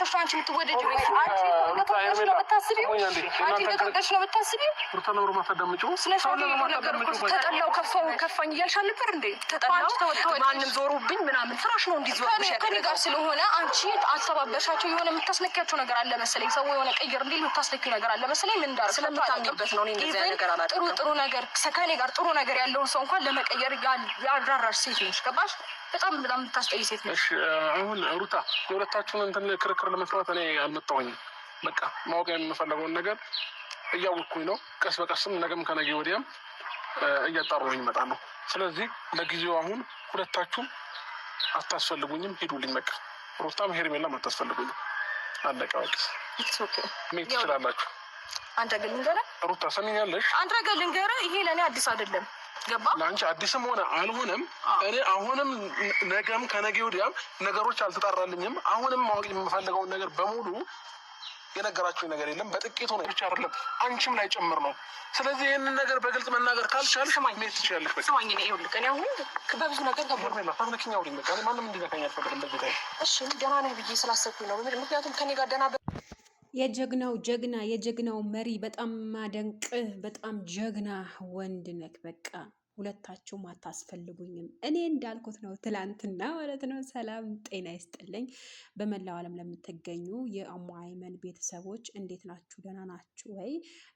ተረድተሽ አንቺ የምትወደጂው አንቺ ለተወደድሽ ነው የምታስቢው አንቺ ለተወደድሽ ነው የምታስቢው ሩታ ነው ማታደምጪው ተጠላው ከፋኝ እያልሽ አልነበር እንዴ ተጠላው ማንም ዞሩብኝ ምናምን ፍራሽ ነው እንዲዞርብሽ ከኔ ጋር ስለሆነ አንቺ አስተባበሻቸው የሆነ የምታስነኪያቸው ነገር አለ መሰለኝ ሰው የሆነ ቀየር እንዴ የምታስነኪው ነገር አለ መሰለኝ ምን እንዳር ስለምታምኝበት ነው እኔ እንደዛ ነገር አላደረኩም ጥሩ ነገር ከኔ ጋር ጥሩ ነገር ያለውን ሰው እንኳን ለመቀየር ያራራሽ ሴት ነሽ ገባሽ በጣም የምታስጠይ ሴት ነሽ እሺ አሁን ሩታ የሁለታችሁን እንትን ክርክር ለመስራት እኔ አልመጣሁኝም በቃ ማወቅ የምፈልገውን ነገር እያወቅኩኝ ነው ቀስ በቀስም ነገም ከነገ ወዲያም እያጣራሁኝ እመጣለሁ ስለዚህ ለጊዜው አሁን ሁለታችሁም አታስፈልጉኝም ሄዱልኝ በቃ ሩታም ሄርሜላም አታስፈልጉኝም አለቀ በቃ ኦኬ ምን ትችላላችሁ አንተ ግን ልንገረ ሩታ ሰሚኛለሽ አንተ ግን ልንገረ ይሄ ለኔ አዲስ አይደለም ገባ ለአንቺ አዲስም ሆነ አልሆነም እኔ አሁንም ነገም ከነገ ወዲያም ነገሮች አልተጣራልኝም አሁንም ማወቅ የምፈልገውን ነገር በሙሉ የነገራችሁ ነገር የለም በጥቂቱ ነው ብቻ አይደለም አንቺም ላይ ጨምር ነው ስለዚህ ይሄንን ነገር በግልጽ መናገር ካልቻልሽ ምን ትችያለሽ በቃ ስማኝ ነው ይኸውልህ እኔ አሁን በብዙ ነገር ገባሁ ታምነኪኛው ልኝ በቃ ማንም እንዲነካኝ አልፈልግም በዚህ ላይ እሺ ደህና ነህ ብዬ ስላሰብኩኝ ነው ምክንያቱም ከኔ ጋር ደህና የጀግናው መሪ በጣም ማደንቅህ በጣም ጀግና ወንድ ነህ በቃ ሁለታችሁም አታስፈልጉኝም እኔ እንዳልኩት ነው ትላንትና ማለት ነው ሰላም ጤና ይስጥልኝ በመላው ዓለም ለምትገኙ የአሙ አይመን ቤተሰቦች እንዴት ናችሁ ደህና ናችሁ ወይ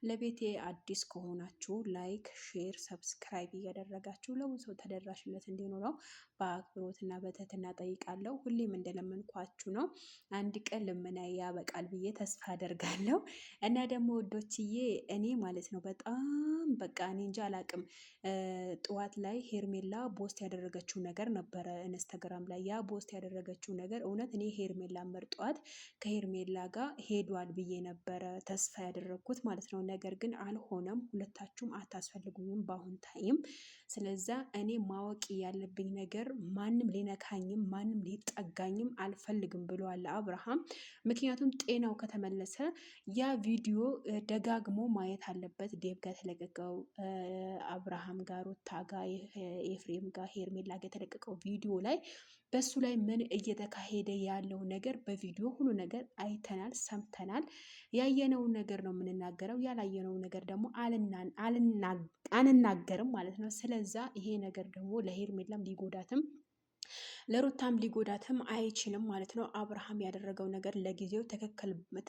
ለቤቴ አዲስ ከሆናችሁ ላይክ ሼር ሰብስክራይብ እያደረጋችሁ ለብዙ ሰው ተደራሽነት እንዲኖረው በአክብሮትና በትህትና ጠይቃለሁ ሁሌም እንደለመንኳችሁ ነው አንድ ቀን ልመና ያበቃል ብዬ ተስፋ አደርጋለሁ እና ደግሞ ወዶችዬ እኔ ማለት ነው በጣም በቃ እኔ እንጃ አላቅም ጠዋት ላይ ሄርሜላ ፖስት ያደረገችው ነገር ነበረ ኢንስታግራም ላይ ያ ፖስት ያደረገችው ነገር እውነት እኔ ሄርሜላ መርጧት ከሄርሜላ ጋር ሄዷል ብዬ ነበረ ተስፋ ያደረኩት ማለት ነው ነገር ግን አልሆነም ሁለታችሁም አታስፈልጉኝም በአሁን ታይም ስለዛ እኔ ማወቅ ያለብኝ ነገር ማንም ሊነካኝም ማንም ሊጠጋኝም አልፈልግም ብለዋል አብርሃም ምክንያቱም ጤናው ከተመለሰ ያ ቪዲዮ ደጋግሞ ማየት አለበት ዴቭ ጋር ተለቀቀው አብርሃም ጋር ሩታ ጋር ኤፍሬም ጋር ሄርሜላ ጋር የተለቀቀው ቪዲዮ ላይ በሱ ላይ ምን እየተካሄደ ያለው ነገር በቪዲዮ ሁሉ ነገር አይተናል ሰምተናል ያየነው ነገር ነው የምንናገረው ያላየነው ነገር ደግሞ አንናገርም ማለት ነው ስለዛ ይሄ ነገር ደግሞ ለሄርሜላም ሊጎዳትም ለሩታም ሊጎዳትም አይችልም ማለት ነው አብርሃም ያደረገው ነገር ለጊዜው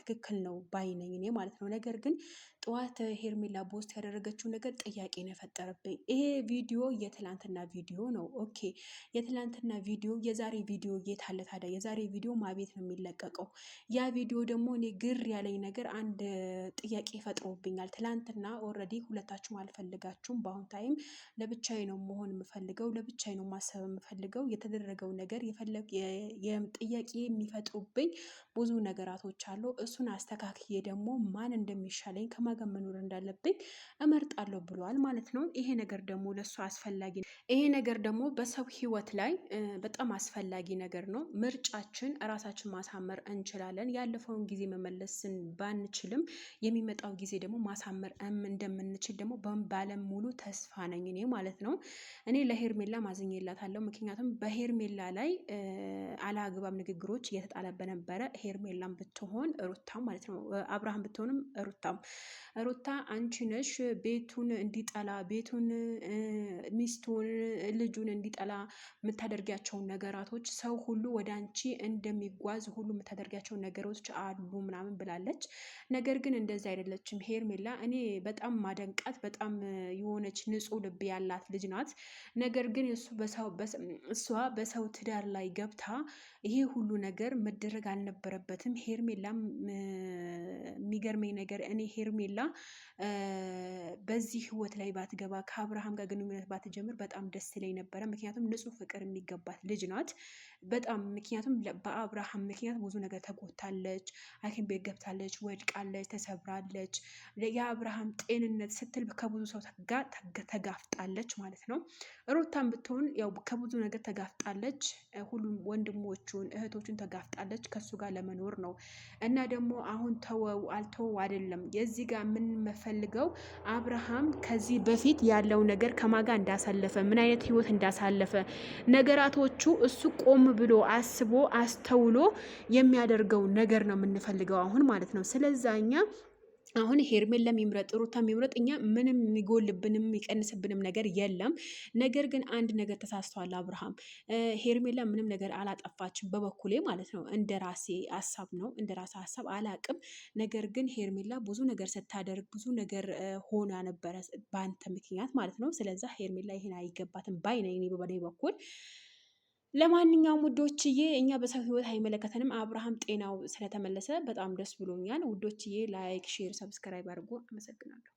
ትክክል ነው ባይነኝ እኔ ማለት ነው ነገር ግን ጠዋት ሄርሜላ ፖስት ያደረገችው ነገር ጥያቄ ነው የፈጠረብኝ ይሄ ቪዲዮ የትላንትና ቪዲዮ ነው ኦኬ የትላንትና ቪዲዮ የዛሬ ቪዲዮ የት አለ ታዲያ የዛሬ ቪዲዮ ማቤት ነው የሚለቀቀው ያ ቪዲዮ ደግሞ እኔ ግር ያለኝ ነገር አንድ ጥያቄ ፈጥሮብኛል ትላንትና ኦልሬዲ ሁለታችሁም አልፈልጋችሁም በአሁን ታይም ለብቻዬ ነው መሆን የምፈልገው ለብቻዬ ነው ማሰብ የምፈልገው የተደረገው ነገር ጥያቄ የሚፈጥሩብኝ ብዙ ነገራቶች አሉ እሱን አስተካክዬ ደግሞ ማን እንደሚሻለኝ ከማጋ መኖር እንዳለብኝ እመርጣለሁ ብሏል ማለት ነው ይሄ ነገር ደግሞ ለሱ አስፈላጊ ይሄ ነገር ደግሞ በሰው ህይወት ላይ በጣም አስፈላጊ ነገር ነው ምርጫችን ራሳችን ማሳመር እንችላለን ያለፈውን ጊዜ መመለስን ባንችልም የሚመጣው ጊዜ ደግሞ ማሳመር እንደምንችል ደግሞ ባለም ሙሉ ተስፋ ነኝ እኔ ማለት ነው እኔ ለሄርሜላ ማዝኜላታለሁ ምክንያቱም በሄርሜላ ላይ አላግባብ ንግግሮች እየተጣለበ ነበረ ሄርሜላም ብትሆን ሩታም ማለት ነው አብርሃም ብትሆንም ሩታ አንቺ ነሽ ቤቱን እንዲጠላ ቤቱን ሚስቱን ልጁን እንዲጠላ የምታደርጊያቸው ነገራቶች ሰው ሁሉ ወደ አንቺ እንደሚጓዝ ሁሉ የምታደርጊያቸው ነገሮች አሉ ምናምን ብላለች ነገር ግን እንደዚህ አይደለችም ሄርሜላ እኔ በጣም ማደንቃት በጣም የሆነች ንጹህ ልብ ያላት ልጅ ናት ነገር ግን እሷ በሰው ትዳር ላይ ገብታ ይሄ ሁሉ ነገር መደረግ አልነበረበትም ሄርሜላ የሚገርመኝ ነገር እኔ ሄርሜላ በዚህ ህይወት ላይ ባትገባ ከአብርሃም ጋር ግንኙነት ባትጀምር በጣም ደስ ይለኝ ነበረ ምክንያቱም ንጹህ ፍቅር የሚገባት ልጅ ናት በጣም ምክንያቱም በአብርሃም ምክንያት ብዙ ነገር ተጎታለች ሐኪም ቤት ገብታለች ወድቃለች ተሰብራለች የአብርሃም ጤንነት ስትል ከብዙ ሰው ጋር ተጋፍጣለች ማለት ነው ሩታም ብትሆን ያው ከብዙ ነገር ተጋፍጣለች ሁሉም ወንድሞቿ እህቶቹን ተጋፍጣለች ከሱ ጋር ለመኖር ነው። እና ደግሞ አሁን ተወው አልተወው አይደለም የዚህ ጋር የምንፈልገው አብርሃም ከዚህ በፊት ያለው ነገር ከማጋ እንዳሳለፈ ምን አይነት ህይወት እንዳሳለፈ ነገራቶቹ እሱ ቆም ብሎ አስቦ አስተውሎ የሚያደርገው ነገር ነው የምንፈልገው አሁን ማለት ነው። ስለዛኛ አሁን ሄርሜላ የሚምረጥ ሩታ የሚምረጥ እኛ ምንም የሚጎልብንም የሚቀንስብንም ነገር የለም። ነገር ግን አንድ ነገር ተሳስተዋል አብርሃም። ሄርሜላ ምንም ነገር አላጠፋችም በበኩሌ ማለት ነው። እንደ ራሴ ሀሳብ ነው እንደ ራሴ ሀሳብ አላቅም። ነገር ግን ሄርሜላ ብዙ ነገር ስታደርግ ብዙ ነገር ሆና ነበረ በአንተ ምክንያት ማለት ነው። ስለዛ ሄርሜላ ይሄን አይገባትም ባይ ነኝ እኔ በበኔ በኩል። ለማንኛውም ውዶችዬ እኛ በሰው ህይወት አይመለከተንም። አብርሃም ጤናው ስለተመለሰ በጣም ደስ ብሎኛል ውዶችዬ። ላይክ፣ ሼር፣ ሰብስክራይብ አድርጎ አመሰግናለሁ።